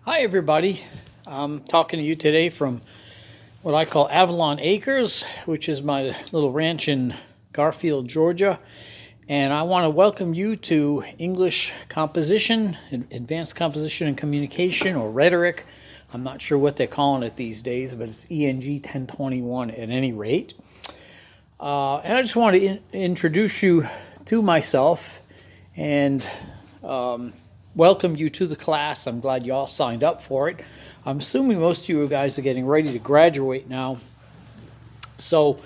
Hi everybody, I'm talking to you today from what I call Avalon Acres, which is my little ranch in Garfield, Georgia. And I want to welcome you to English composition, advanced composition and communication, or rhetoric. I'm not sure what they're calling it these days, but it's ENG 1021 at any rate. And I just want to introduce you to myself and welcome you to the class. I'm glad you all signed up for it. I'm assuming most of you guys are getting ready to graduate now. So,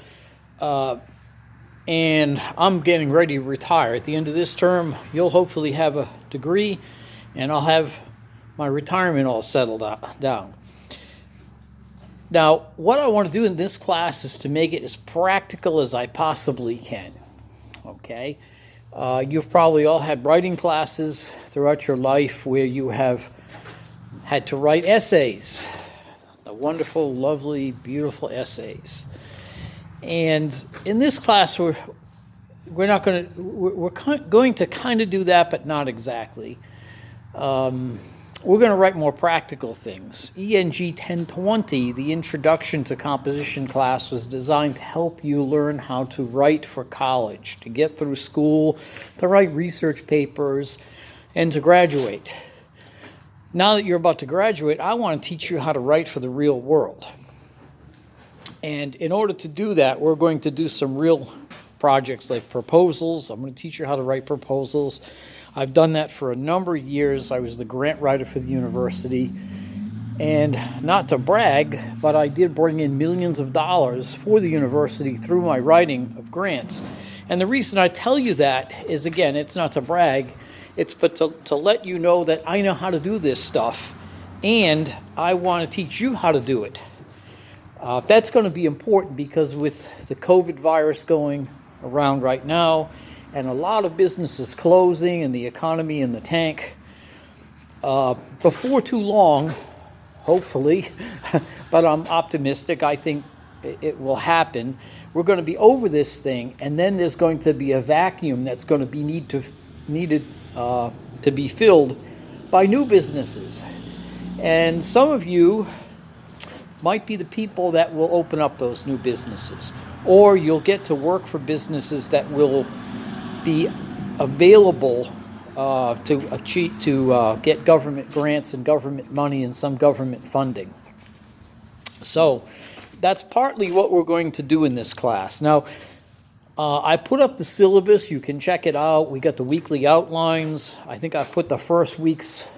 and I'm getting ready to retire. At the end of this term, you'll hopefully have a degree, and I'll have my retirement all settled down. Now, what I want to do in this class is to make it as practical as I possibly can, okay? You've probably all had writing classes throughout your life where you have had to write essays, the wonderful, lovely, beautiful essays. And in this class, we're going to kind of do that, but not exactly. We're going to write more practical things. ENG 1020, the Introduction to Composition class, was designed to help you learn how to write for college, to get through school, to write research papers, and to graduate. Now that you're about to graduate, I want to teach you how to write for the real world. And in order to do that, we're going to do some real projects like proposals. I'm going to teach you how to write proposals. I've done that for a number of years. I was the grant writer for the university. And not to brag, but I did bring in millions of dollars for the university through my writing of grants. And the reason I tell you that is, again, it's not to brag, it's but to let you know that I know how to do this stuff, and I want to teach you how to do it. That's going to be important because with the COVID virus going around right now, and a lot of businesses closing and the economy in the tank, before too long, hopefully, but I'm optimistic, I think it will happen. We're going to be over this thing, and then there's going to be a vacuum that's going to be needed to be filled by new businesses. And some of you might be the people that will open up those new businesses, or you'll get to work for businesses that will be available to get government grants and government money and some government funding. So that's partly what we're going to do in this class. Now, I put up the syllabus. You can check it out. We got the weekly outlines. I think I put the first week's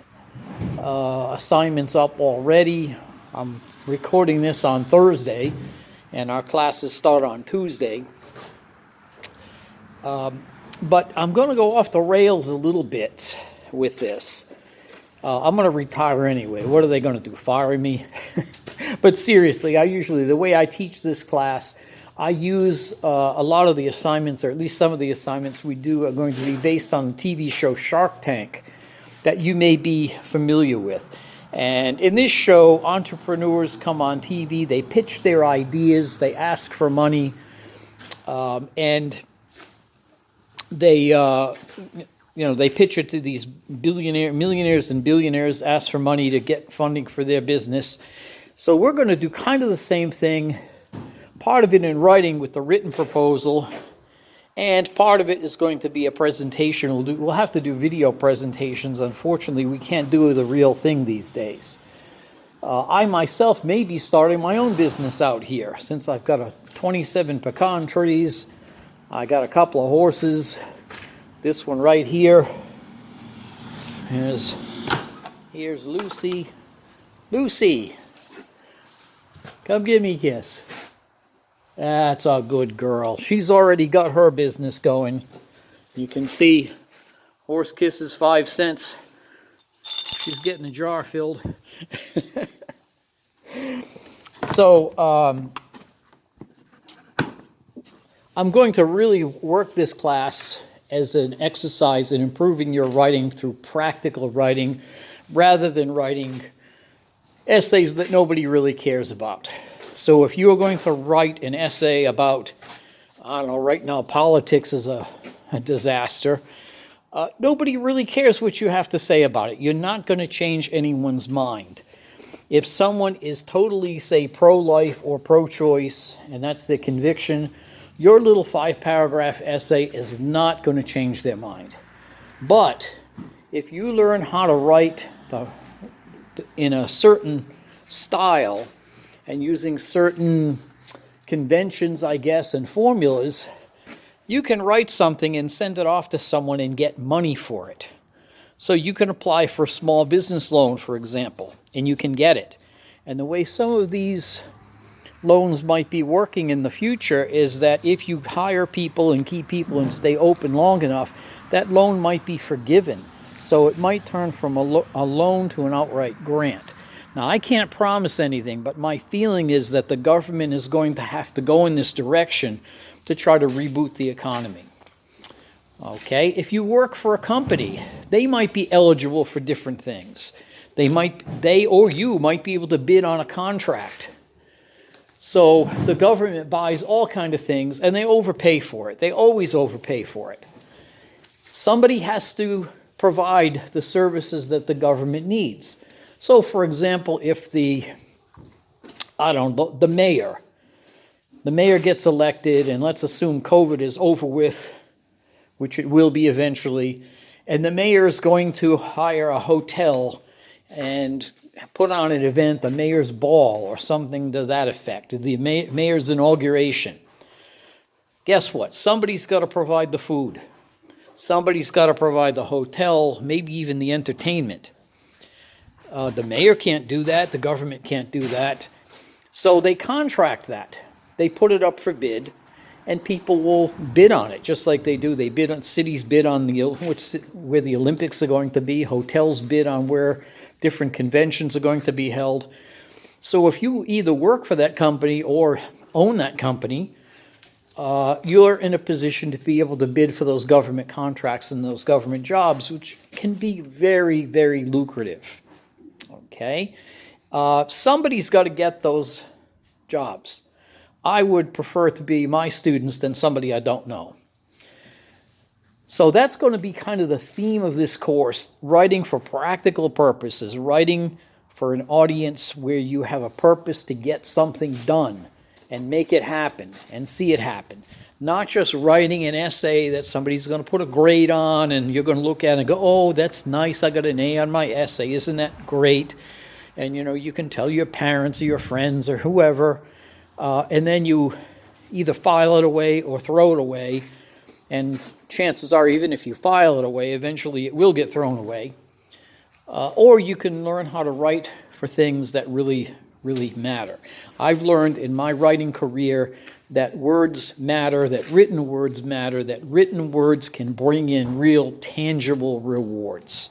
assignments up already. I'm recording this on Thursday, and our classes start on Tuesday. But I'm going to go off the rails a little bit with this. I'm going to retire anyway. What are they going to do, fire me? But seriously, the way I teach this class, I use a lot of the assignments, or at least some of the assignments we do, are going to be based on the TV show Shark Tank that you may be familiar with. And in this show, entrepreneurs come on TV, they pitch their ideas, they ask for money, and they pitch it to these millionaires and billionaires, ask for money to get funding for their business. So we're going to do kind of the same thing, part of it in writing with the written proposal, and part of it is going to be a presentation. We'll have to do video presentations. Unfortunately, we can't do the real thing these days. I myself may be starting my own business out here, since I've got 27 pecan trees. I got a couple of horses. This one right here. Here's Lucy. Lucy, come give me a kiss. That's a good girl. She's already got her business going. You can see horse kisses 5 cents. She's getting a jar filled. So, I'm going to really work this class as an exercise in improving your writing through practical writing rather than writing essays that nobody really cares about. So if you're going to write an essay about, I don't know, right now politics is a disaster, Nobody really cares what you have to say about it. You're not going to change anyone's mind. If someone is totally, say, pro-life or pro-choice, and that's their conviction, your little 5-paragraph essay is not going to change their mind. But if you learn how to write in a certain style and using certain conventions, I guess, and formulas, you can write something and send it off to someone and get money for it. So you can apply for a small business loan, for example, and you can get it. And the way some of these loans might be working in the future is that if you hire people and keep people and stay open long enough, that loan might be forgiven. So it might turn from a loan to an outright grant. Now, I can't promise anything, but my feeling is that the government is going to have to go in this direction to try to reboot the economy. Okay, if you work for a company, they might be eligible for different things. They or you might be able to bid on a contract. So the government buys all kinds of things and they overpay for it. They always overpay for it. Somebody has to provide the services that the government needs. So for example, if the mayor gets elected, and let's assume COVID is over with, which it will be eventually, and the mayor is going to hire a hotel and put on an event, the mayor's ball or something to that effect, the mayor's inauguration. Guess what? Somebody's got to provide the food. Somebody's got to provide the hotel, maybe even the entertainment. The mayor can't do that. The government can't do that. So they contract that. They put it up for bid, and people will bid on it, just like they do. They bid on, cities bid on where the Olympics are going to be. Hotels bid on where different conventions are going to be held. So if you either work for that company or own that company, you're in a position to be able to bid for those government contracts and those government jobs, which can be very, very lucrative. Okay? Somebody's got to get those jobs. I would prefer it to be my students than somebody I don't know. So that's going to be kind of the theme of this course, writing for practical purposes, writing for an audience where you have a purpose to get something done and make it happen and see it happen. Not just writing an essay that somebody's going to put a grade on and you're going to look at it and go, oh, that's nice, I got an A on my essay, isn't that great? And you can tell your parents or your friends or whoever, and then you either file it away or throw it away. And chances are, even if you file it away, eventually it will get thrown away. Or you can learn how to write for things that really, really matter. I've learned in my writing career that words matter, that written words matter, that written words can bring in real tangible rewards.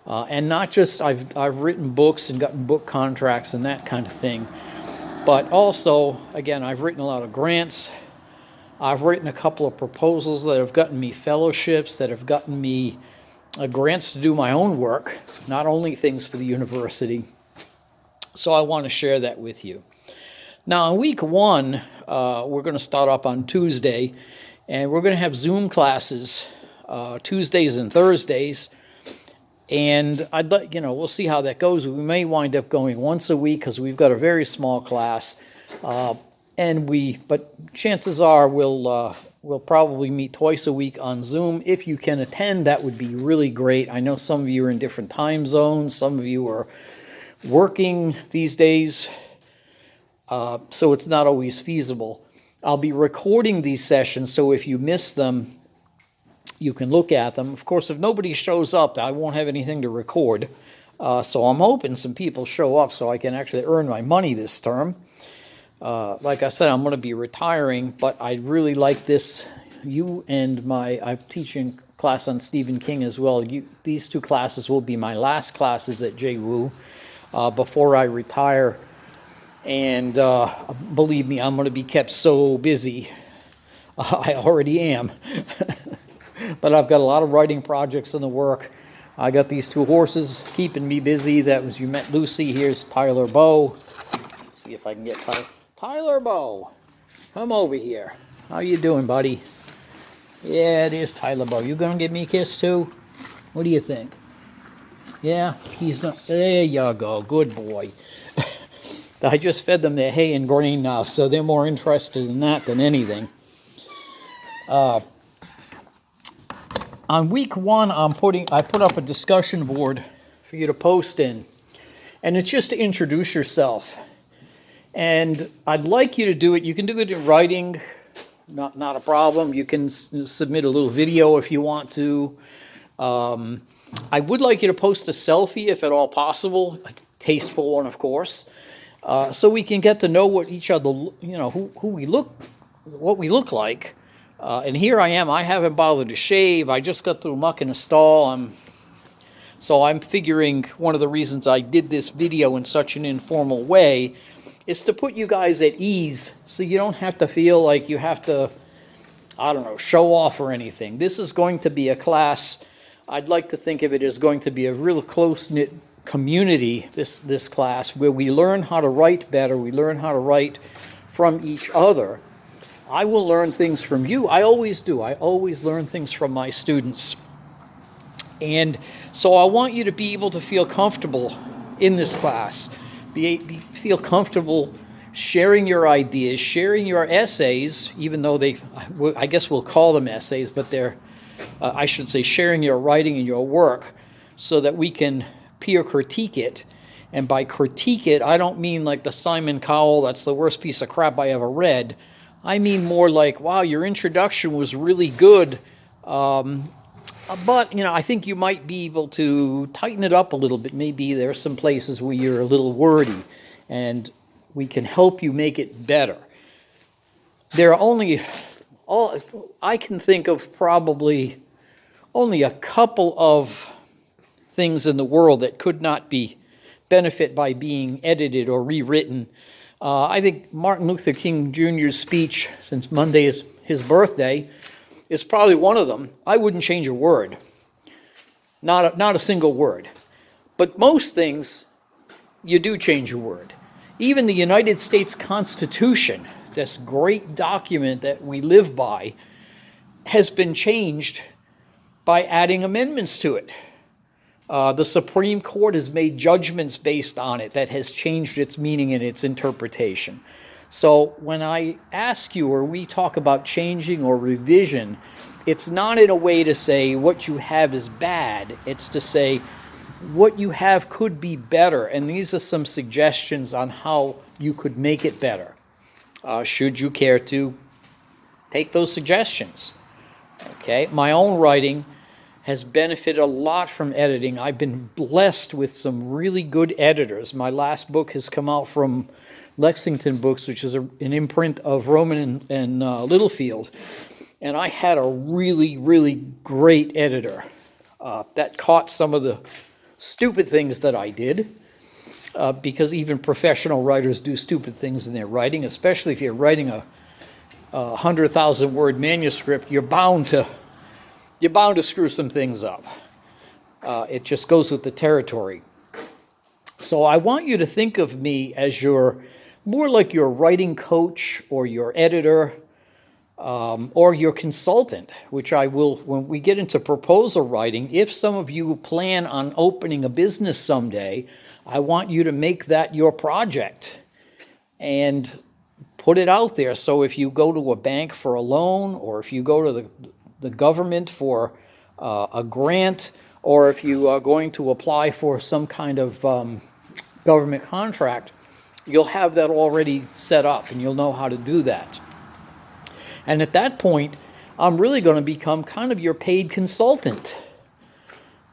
And not just I've written books and gotten book contracts and that kind of thing, but also, again, I've written a lot of grants. I've written a couple of proposals that have gotten me fellowships, that have gotten me grants to do my own work, not only things for the university. So I want to share that with you. Now, in week 1, we're going to start up on Tuesday, and we're going to have Zoom classes Tuesdays and Thursdays. And we'll see how that goes. We may wind up going once a week because we've got a very small class. But chances are we'll probably meet twice a week on Zoom. If you can attend, that would be really great. I know some of you are in different time zones. Some of you are working these days, so it's not always feasible. I'll be recording these sessions, so if you miss them, you can look at them. Of course, if nobody shows up, I won't have anything to record. So I'm hoping some people show up so I can actually earn my money this term. Like I said, I'm going to be retiring, but I really like this. I'm teaching class on Stephen King as well. These 2 classes will be my last classes at JWU before I retire. And believe me, I'm going to be kept so busy. I already am. But I've got a lot of writing projects in the work. I got these 2 horses keeping me busy. That was You Met Lucy. Here's Tyler Bow. Let's see if I can get Tyler Bow. Come over here. How you doing, buddy? Yeah, it is Tyler Bow. You gonna give me a kiss too? What do you think? Yeah, he's not. There you go. Good boy. I just fed them their hay and grain now, so they're more interested in that than anything. On week one, I put up a discussion board for you to post in, and it's just to introduce yourself. And I'd like you to do it. You can do it in writing, not a problem. You can submit a little video if you want to. I would like you to post a selfie if at all possible, a tasteful one, of course, so we can get to know what each other, who we look, what we look like. And here I am. I haven't bothered to shave. I just got through mucking a stall. So I'm figuring one of the reasons I did this video in such an informal way is to put you guys at ease, so you don't have to feel like you have to, I don't know, show off or anything. This is going to be a class. I'd like to think of it as going to be a real close-knit community, this class, where we learn how to write better, we learn how to write from each other. I will learn things from you. I always do. I always learn things from my students. And so I want you to be able to feel comfortable in this class, feel comfortable sharing your ideas, sharing your essays, even though I guess we'll call them essays, but they're I should say sharing your writing and your work, so that we can peer critique it. And by critique it, I don't mean like the Simon Cowell, that's the worst piece of crap I ever read. I mean more like, wow, your introduction was really good, but I think you might be able to tighten it up a little bit. Maybe there are some places where you're a little wordy, and we can help you make it better. There are I can think of probably only a couple of things in the world that could not benefit by being edited or rewritten. I think Martin Luther King Jr.'s speech, since Monday is his birthday, is probably one of them. I wouldn't change a word, not a single word. But most things, you do change a word. Even the United States Constitution, this great document that we live by, has been changed by adding amendments to it. The Supreme Court has made judgments based on it that has changed its meaning and its interpretation. So when I ask you, or we talk about changing or revision, it's not in a way to say what you have is bad. It's to say what you have could be better. And these are some suggestions on how you could make it better, should you care to take those suggestions. Okay, my own writing has benefited a lot from editing. I've been blessed with some really good editors. My last book has come out from Lexington Books, which is an imprint of Rowman and Littlefield. And I had a really, really great editor that caught some of the stupid things that I did, because even professional writers do stupid things in their writing, especially if you're writing a 100,000-word manuscript. You're bound to screw some things up. It just goes with the territory. So I want you to think of me as more like your writing coach or your editor, or your consultant, which I will, when we get into proposal writing, if some of you plan on opening a business someday, I want you to make that your project and put it out there. So if you go to a bank for a loan, or if you go to the government for a grant, or if you are going to apply for some kind of government contract, you'll have that already set up and you'll know how to do that. And at that point, I'm really going to become kind of your paid consultant.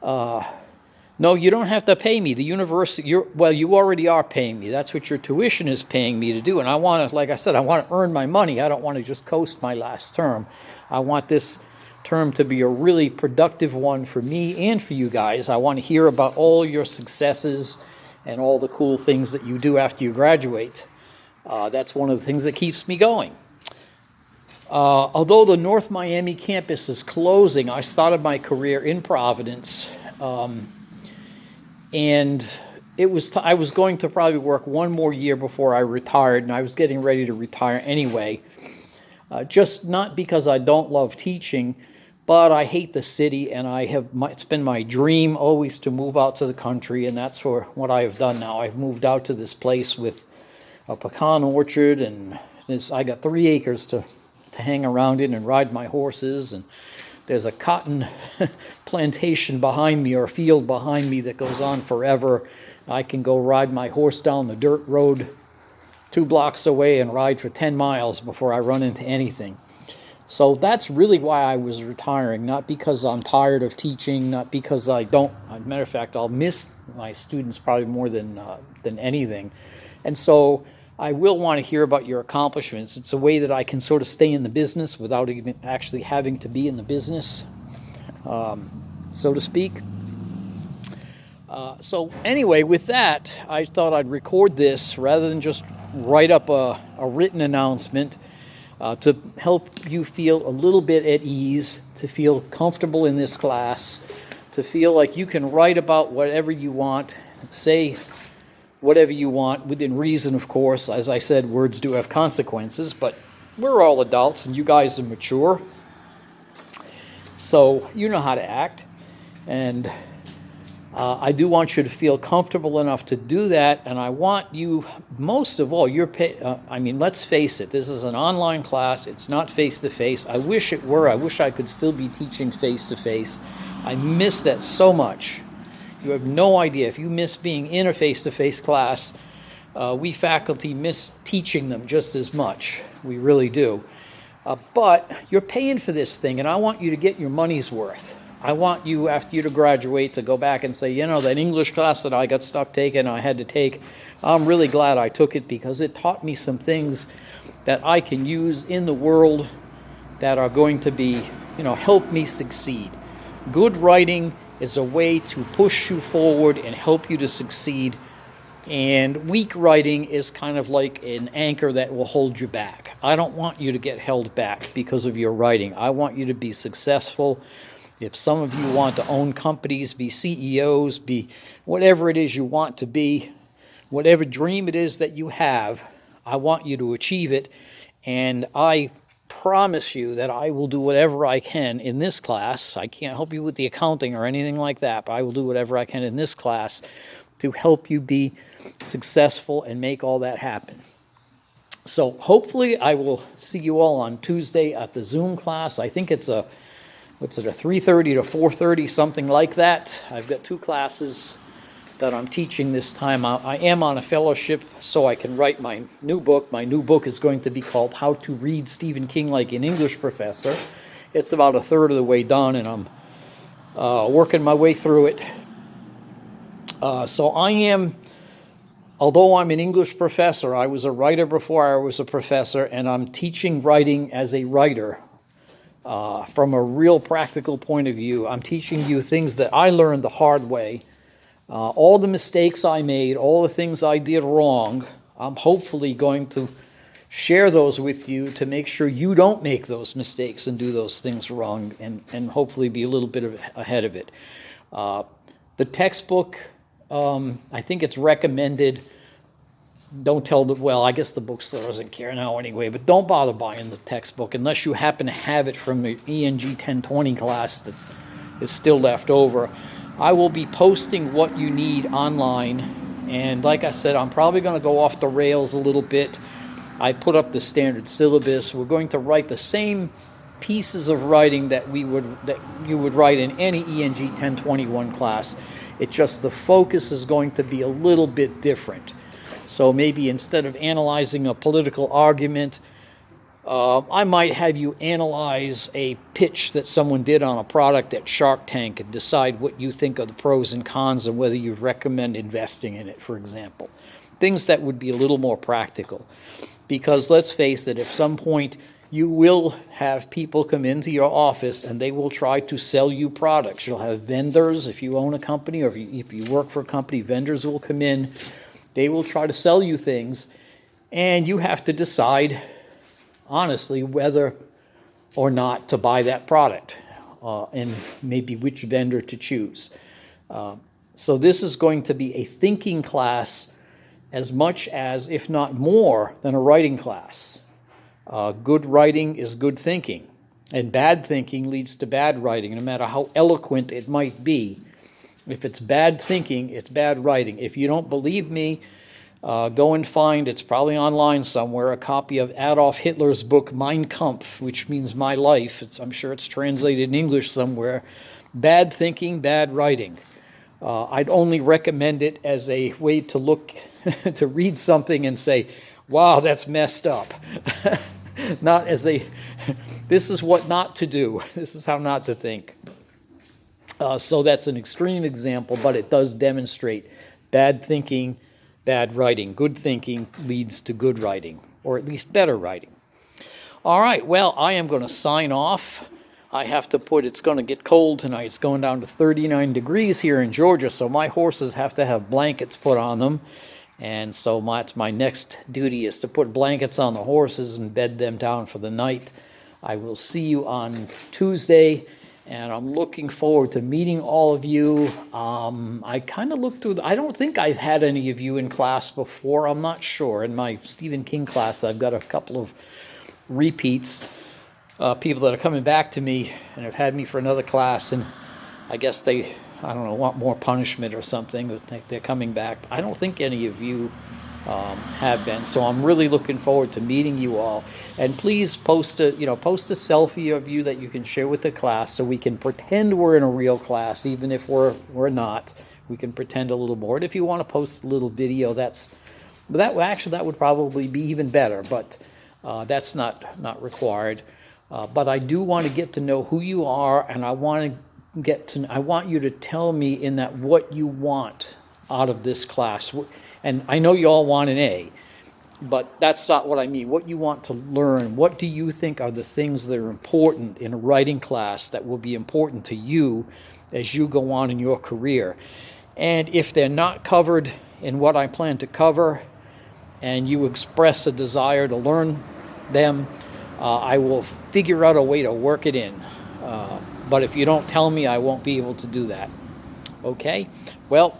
No, you don't have to pay me. The university, you already are paying me. That's what your tuition is paying me to do. And I want to, like I said, I want to earn my money. I don't want to just coast my last term. I want this term to be a really productive one for me and for you guys. I want to hear about all your successes and all the cool things that you do after you graduate. That's one of the things that keeps me going. Although the North Miami campus is closing, I started my career in Providence, and I was going to probably work one more year before I retired, and I was getting ready to retire anyway. just not because I don't love teaching, but I hate the city, and it's been my dream always to move out to the country, and that's what I have done now. I've moved out to this place with a pecan orchard, and I got 3 acres to hang around in and ride my horses, and there's a cotton plantation behind me, or field behind me, that goes on forever. I can go ride my horse down the dirt road 2 blocks away and ride for 10 miles before I run into anything. So that's really why I was retiring, not because I'm tired of teaching, not because I don't. As a matter of fact, I'll miss my students probably more than anything. And so I will want to hear about your accomplishments. It's a way that I can sort of stay in the business without even actually having to be in the business, so to speak. So anyway, with that, I thought I'd record this rather than just write up a written announcement, to help you feel a little bit at ease, to feel comfortable in this class, to feel like you can write about whatever you want, say whatever you want, within reason, of course. As I said, words do have consequences, but we're all adults and you guys are mature, so you know how to act. And I do want you to feel comfortable enough to do that, and I want you, most of all, let's face it, this is an online class. It's not face-to-face. I wish it were. I wish I could still be teaching face-to-face. I miss that so much. You have no idea. If you miss being in a face-to-face class, we faculty miss teaching them just as much. We really do. But you're paying for this thing, and I want you to get your money's worth. I want you, after you to graduate, to go back and say, that English class that I got stuck taking, I had to take, I'm really glad I took it, because it taught me some things that I can use in the world that are going to be, help me succeed. Good writing is a way to push you forward and help you to succeed. And weak writing is kind of like an anchor that will hold you back. I don't want you to get held back because of your writing. I want you to be successful. If some of you want to own companies, be CEOs, be whatever it is you want to be, whatever dream it is that you have, I want you to achieve it. And I promise you that I will do whatever I can in this class. I can't help you with the accounting or anything like that, but I will do whatever I can in this class to help you be successful and make all that happen. So hopefully I will see you all on Tuesday at the Zoom class. I think it's a 3:30 to 4:30, something like that. I've got 2 classes that I'm teaching this time. I am on a fellowship so I can write my new book. My new book is going to be called How to Read Stephen King Like an English Professor. It's about 1/3 of the way done, and I'm working my way through it. Although I'm an English professor, I was a writer before I was a professor, and I'm teaching writing as a writer. From a real practical point of view, I'm teaching you things that I learned the hard way. All the mistakes I made, all the things I did wrong, I'm hopefully going to share those with you to make sure you don't make those mistakes and do those things wrong, and hopefully be a little bit ahead of it. The textbook, I think it's recommended. I guess the bookstore doesn't care now anyway, but don't bother buying the textbook unless you happen to have it from the ENG 1020 class that is still left over. I will be posting what you need online, and like I said, I'm probably going to go off the rails a little bit. I put up the standard syllabus. We're going to write the same pieces of writing that you would write in any ENG 1021 class. It's just the focus is going to be a little bit different. So maybe instead of analyzing a political argument, I might have you analyze a pitch that someone did on a product at Shark Tank and decide what you think are the pros and cons and whether you'd recommend investing in it, for example. Things that would be a little more practical. Because let's face it, at some point you will have people come into your office and they will try to sell you products. You'll have vendors if you own a company, or if you work for a company, vendors will come in. They will try to sell you things, and you have to decide, honestly, whether or not to buy that product, and maybe which vendor to choose. So this is going to be a thinking class as much as, if not more, than a writing class. Good writing is good thinking, and bad thinking leads to bad writing, no matter how eloquent it might be. If it's bad thinking, it's bad writing. If you don't believe me, go and find, it's probably online somewhere, a copy of Adolf Hitler's book Mein Kampf, which means my life. I'm sure it's translated in English somewhere. Bad thinking, bad writing. I'd only recommend it as a way to look, to read something and say, wow, that's messed up. Not as a, this is what not to do. This is how not to think. So that's an extreme example, but it does demonstrate bad thinking, bad writing. Good thinking leads to good writing, or at least better writing. All right, well, I am going to sign off. I have to it's going to get cold tonight. It's going down to 39 degrees here in Georgia, so my horses have to have blankets put on them. And so that's my next duty, is to put blankets on the horses and bed them down for the night. I will see you on Tuesday, and I'm looking forward to meeting all of you. I kind of looked through, I don't think I've had any of you in class before. I'm not sure. In my Stephen King class, I've got a couple of repeats, people that are coming back to me and have had me for another class, and I guess they, I don't know, want more punishment or something. They're coming back. I don't think any of you have been, so I'm really looking forward to meeting you all. And please post a selfie of you that you can share with the class, so we can pretend we're in a real class, even if we're not. We can pretend a little more. And if you want to post a little video, that would probably be even better. But that's not required. But I do want to get to know who you are, and I want you to tell me in that what you want out of this class. And I know you all want an A, but that's not what I mean. What you want to learn, what do you think are the things that are important in a writing class that will be important to you as you go on in your career? And if they're not covered in what I plan to cover, and you express a desire to learn them, I will figure out a way to work it in. But if you don't tell me, I won't be able to do that. Okay? Well,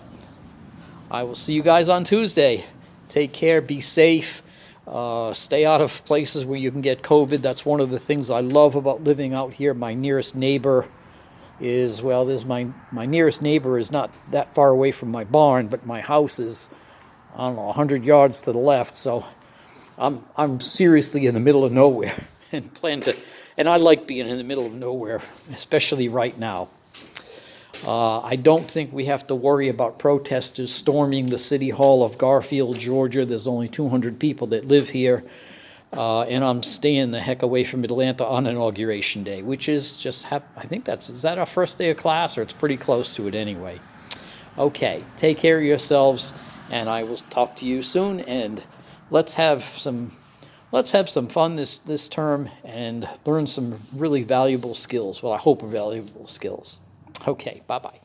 I will see you guys on Tuesday. Take care. Be safe. Stay out of places where you can get COVID. That's one of the things I love about living out here. My nearest neighbor is, well, my nearest neighbor is not that far away from my barn, but my house is, I don't know, 100 yards to the left. So I'm seriously in the middle of nowhere, and I like being in the middle of nowhere, especially right now. I don't think we have to worry about protesters storming the City Hall of Garfield, Georgia. There's only 200 people that live here, and I'm staying the heck away from Atlanta on Inauguration Day, which is just, I think is that our first day of class, or it's pretty close to it anyway. Okay, take care of yourselves, and I will talk to you soon, and let's have some fun this term and learn some really valuable skills. Well, I hope valuable skills. Okay, bye-bye.